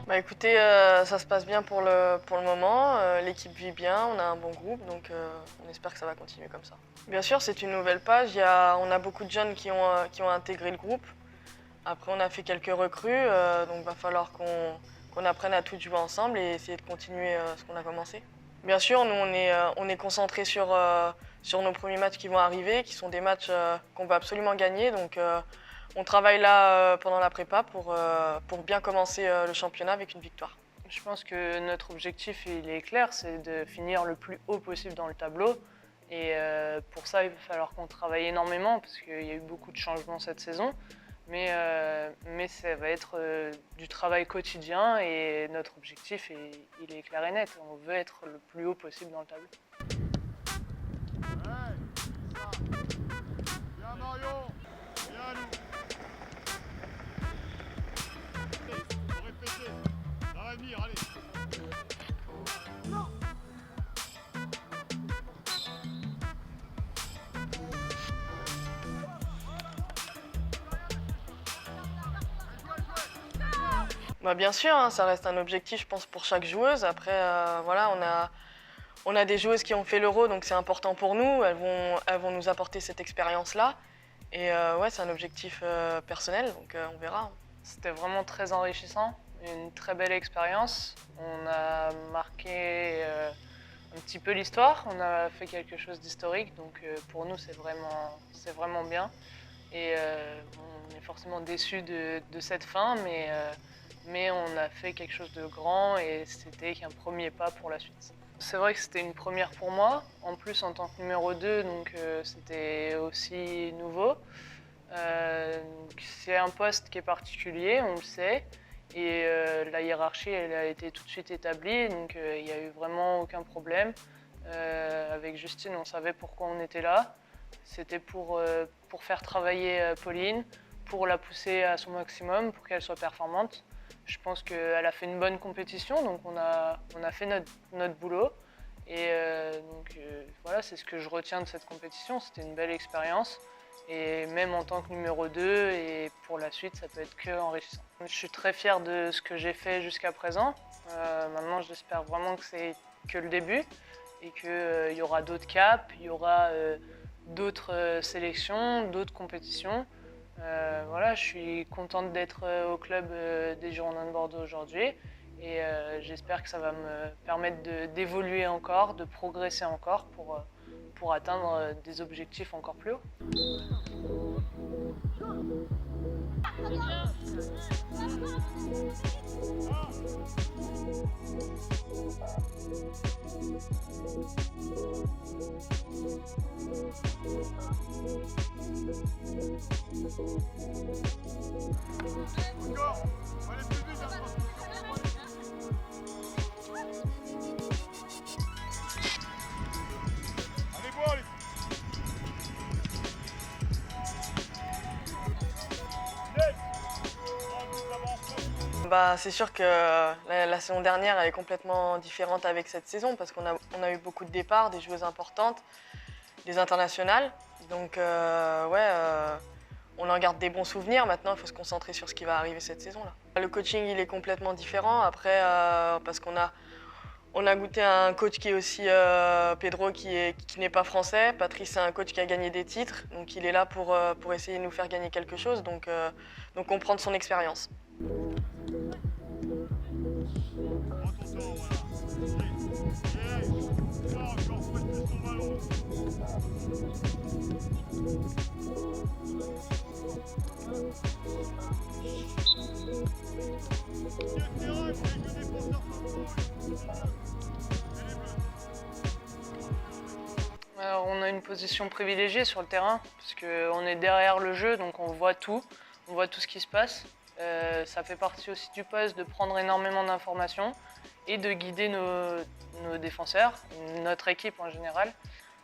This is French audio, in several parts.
Bah écoutez, ça se passe bien pour le moment, l'équipe vit bien, on a un bon groupe, donc on espère que ça va continuer comme ça. Bien sûr, c'est une nouvelle page, on a beaucoup de jeunes qui ont intégré le groupe. Après, on a fait quelques recrues, donc il va falloir qu'on apprenne à tout jouer ensemble et essayer de continuer ce qu'on a commencé. Bien sûr, nous, on est concentrés sur nos premiers matchs qui vont arriver, qui sont des matchs qu'on va absolument gagner. Donc, on travaille là pendant la prépa pour bien commencer le championnat avec une victoire. Je pense que notre objectif, il est clair, c'est de finir le plus haut possible dans le tableau. Et pour ça, il va falloir qu'on travaille énormément parce qu'il y a eu beaucoup de changements cette saison. Mais ça va être du travail quotidien et notre objectif, il est clair et net. On veut être le plus haut possible dans le tableau. Bien Marion, bien nous. Faut répéter. Ça va venir, allez. Bah bien sûr, hein, ça reste un objectif, je pense, pour chaque joueuse. Après, voilà, on a des joueuses qui ont fait l'Euro, donc c'est important pour nous. Elles vont nous apporter cette expérience-là. Et ouais, c'est un objectif personnel, donc on verra. Hein. C'était vraiment très enrichissant, une très belle expérience. On a marqué un petit peu l'histoire, on a fait quelque chose d'historique, donc pour nous c'est vraiment bien. Et on est forcément déçus de cette fin, mais on a fait quelque chose de grand et c'était qu'un premier pas pour la suite. C'est vrai que c'était une première pour moi, en plus en tant que numéro 2, donc c'était aussi nouveau. C'est un poste qui est particulier, on le sait, et la hiérarchie elle a été tout de suite établie, donc il n'y a eu vraiment aucun problème. Avec Justine, on savait pourquoi on était là. C'était pour faire travailler Pauline, pour la pousser à son maximum, pour qu'elle soit performante. Je pense qu'elle a fait une bonne compétition, donc on a fait notre boulot. Et voilà, c'est ce que je retiens de cette compétition. C'était une belle expérience. Et même en tant que numéro 2, et pour la suite, ça peut être que enrichissant. Je suis très fière de ce que j'ai fait jusqu'à présent. Maintenant, j'espère vraiment que c'est que le début et qu'il y aura d'autres caps, il y aura d'autres sélections, d'autres compétitions. Voilà, je suis contente d'être au club des Girondins de Bordeaux aujourd'hui et j'espère que ça va me permettre d'évoluer encore, de progresser encore pour atteindre des objectifs encore plus hauts. Encore. Allez plus vite, hein. Allez voir les. Bah, c'est sûr que la saison dernière elle est complètement différente avec cette saison parce on a eu beaucoup de départs, des joueuses importantes, des internationales. Donc ouais, on en garde des bons souvenirs. Maintenant, il faut se concentrer sur ce qui va arriver cette saison-là. Le coaching, il est complètement différent. Après, parce on a goûté à un coach qui est aussi Pedro, qui n'est pas français. Patrice, c'est un coach qui a gagné des titres. Donc il est là pour essayer de nous faire gagner quelque chose. Donc on prend de son expérience. Alors, on a une position privilégiée sur le terrain parce qu'on est derrière le jeu, donc on voit tout ce qui se passe. Ça fait partie aussi du poste de prendre énormément d'informations et de guider nos défenseurs, notre équipe en général.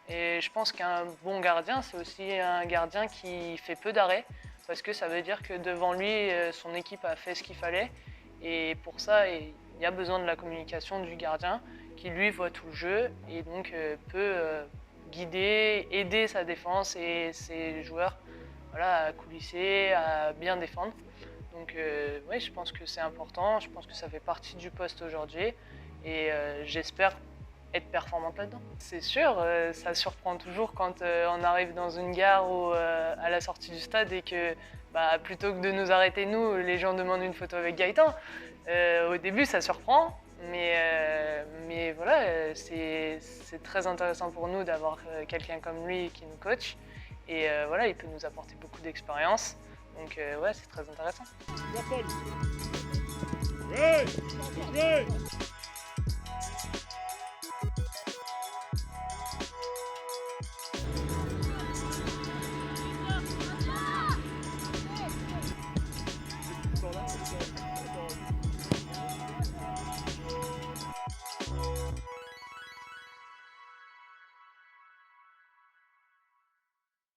Et je pense qu'un bon gardien, c'est aussi un gardien qui fait peu d'arrêts parce que ça veut dire que devant lui, son équipe a fait ce qu'il fallait. Et pour ça, il y a besoin de la communication du gardien qui lui voit tout le jeu et donc peut guider, aider sa défense et ses joueurs, voilà, à coulisser, à bien défendre. Donc oui, je pense que c'est important, je pense que ça fait partie du poste aujourd'hui et j'espère être performante là-dedans. C'est sûr, ça surprend toujours quand on arrive dans une gare ou à la sortie du stade et que plutôt que de nous arrêter nous, les gens demandent une photo avec Gaëtan. Au début ça surprend, mais voilà, c'est très intéressant pour nous d'avoir quelqu'un comme lui qui nous coach et voilà, il peut nous apporter beaucoup d'expérience. Donc ouais, c'est très intéressant. Ouais, ouais.